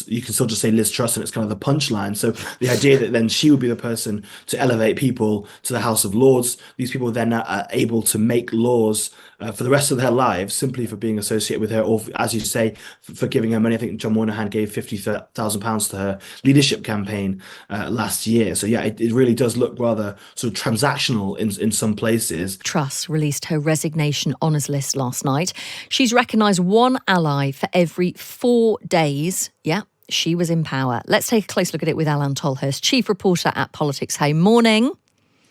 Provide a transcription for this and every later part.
you can still just say Liz Truss and it's kind of the punchline. So the idea that then she would be the person to elevate people to the House of Lords, these people then are able to make laws for the rest of their lives simply for being associated with her, or as you say, for giving her money. I think John Moynihan gave £50,000 to her leadership campaign last year. So yeah, it really does look rather sort of transactional in some places. Truss released her resignation honours list last night. She's recognised one ally for every 4 days. Yeah, she was in power. Let's take a close look at it with Alan Tolhurst, chief reporter at Politics Home. Morning.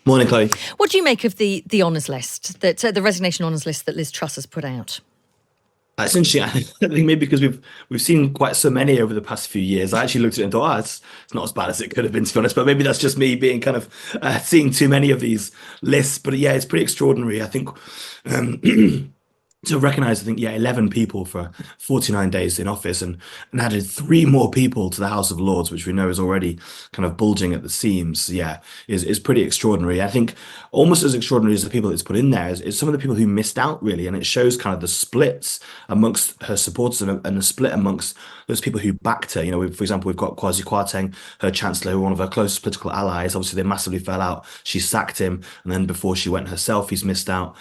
Morning, Chloe. What do you make of the honours list, that the resignation honours list that Liz Truss has put out? It's interesting. I think maybe because we've seen quite so many over the past few years. I actually looked at it and thought, it's not as bad as it could have been, to be honest. But maybe that's just me being kind of seeing too many of these lists. But yeah, it's pretty extraordinary. I think to recognise, I think, 11 people for 49 days in office and added 3 more people to the House of Lords, which we know is already kind of bulging at the seams, is pretty extraordinary. I think almost as extraordinary as the people that's put in there is some of the people who missed out, really. And it shows kind of the splits amongst her supporters and the split amongst those people who backed her. For example, we've got Kwarteng, her chancellor, who one of her closest political allies. Obviously, they massively fell out. She sacked him. And then before she went herself, he's missed out.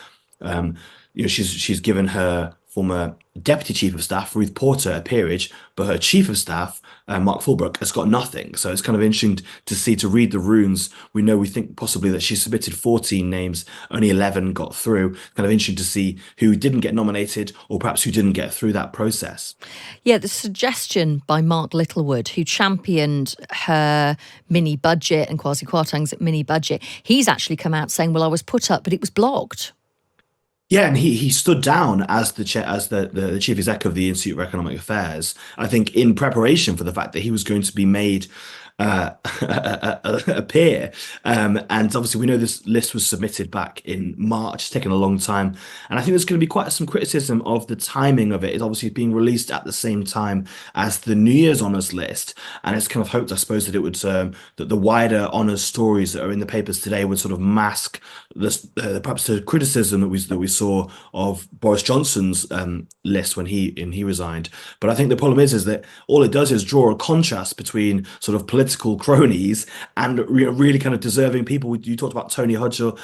She's given her former deputy chief of staff, Ruth Porter, a peerage, but her chief of staff, Mark Fulbrook, has got nothing. So it's kind of interesting to read the runes. We think possibly that she submitted 14 names, only 11 got through. Kind of interesting to see who didn't get nominated or perhaps who didn't get through that process. Yeah, the suggestion by Mark Littlewood, who championed her mini budget and Kwasi Kwarteng's mini budget, he's actually come out saying, well, I was put up, but it was blocked. Yeah, and he stood down as the chief exec of the Institute of Economic Affairs, I think, in preparation for the fact that he was going to be made a peer. And obviously we know this list was submitted back in March. It's taken a long time. And I think there's going to be quite some criticism of the timing of it. It's obviously being released at the same time as the New Year's honours list. And it's kind of hoped, I suppose, that it would that the wider honours stories that are in the papers today would sort of mask perhaps the criticism that we saw of Boris Johnson's list when he resigned. But I think the problem is that all it does is draw a contrast between sort of political cronies and really kind of deserving people. You talked about Tony Hodgel,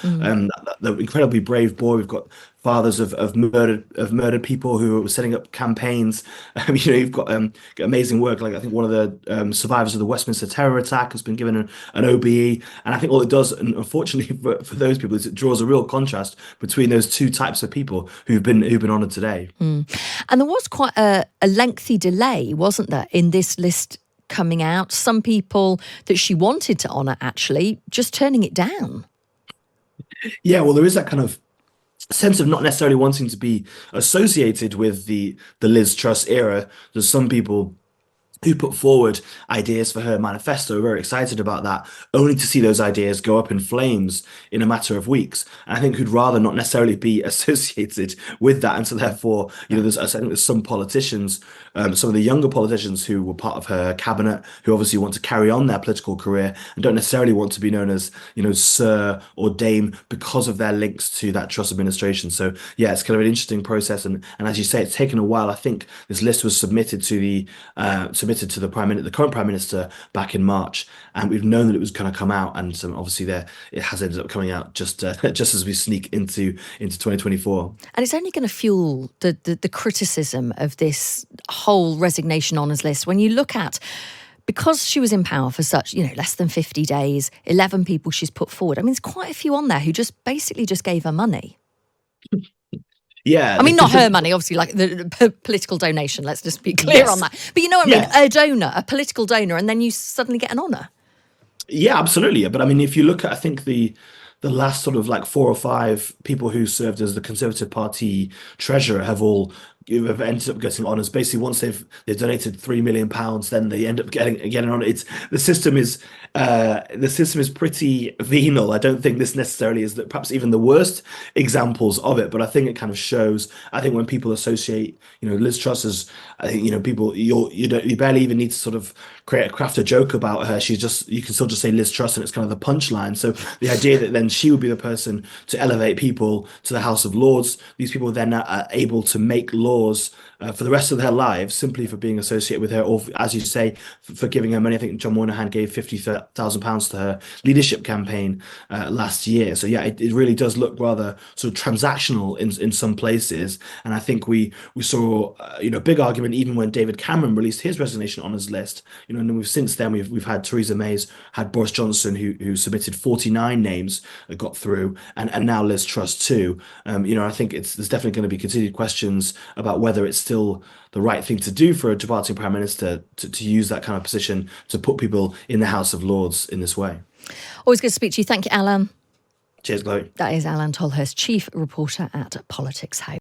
the incredibly brave boy. We've got fathers of murdered people who were setting up campaigns. You've got amazing work. Like I think one of the survivors of the Westminster terror attack has been given an OBE, and I think all it does, and unfortunately for those people, is it draws a real contrast between those two types of people who've been honoured today. And there was quite a lengthy delay, wasn't there, in this list coming out? Some people that she wanted to honour actually just turning it down. Yeah, well, there is that kind of sense of not necessarily wanting to be associated with the Liz Truss era. There's some people who put forward ideas for her manifesto, very excited about that, only to see those ideas go up in flames in a matter of weeks. And I think who'd rather not necessarily be associated with that. And so therefore, I think there's some politicians, some of the younger politicians who were part of her cabinet, who obviously want to carry on their political career and don't necessarily want to be known as, Sir or Dame because of their links to that Truss administration. So yeah, it's kind of an interesting process. And as you say, it's taken a while. I think this list was submitted to the current Prime Minister back in March, and we've known that it was going to come out, and obviously it has ended up coming out just as we sneak into 2024. And it's only going to fuel the criticism of this whole resignation honours list when you look at, because she was in power for such, less than 50 days, 11 people she's put forward. I mean, there's quite a few on there who just gave her money. Yeah, I mean, not her money, obviously, like the political donation. Let's just be clear on that. But you know what I mean? A donor, a political donor, and then you suddenly get an honour. Yeah, absolutely. But I mean, if you look at, I think the last sort of like 4 or 5 people who served as the Conservative Party treasurer have ended up getting honours. Basically, once they've donated £3 million, then they end up getting on. The system is pretty venal. I don't think this necessarily is perhaps even the worst examples of it, but I think it kind of shows. I think when people associate, Liz Truss as, I think people you barely even need to sort of craft a joke about her. You can still just say Liz Truss and it's kind of the punchline. So the idea that then she would be the person to elevate people to the House of Lords, these people then are able to make laws for the rest of their lives simply for being associated with her, or as you say, for giving her money. I think John Moynihan gave £50,000 to her leadership campaign last year. So yeah, it really does look rather sort of transactional in some places. And I think we saw big argument even when David Cameron released his resignation honours list. And since then we've had Theresa May's had Boris Johnson who submitted 49 names that got through, and now Liz Truss too. I think there's definitely going to be continued questions about whether it's still the right thing to do for a departing prime minister to use that kind of position to put people in the House of Lords in this way. Always good to speak to you. Thank you, Alan. Cheers, Chloe. That is Alan Tolhurst, chief reporter at Politics House.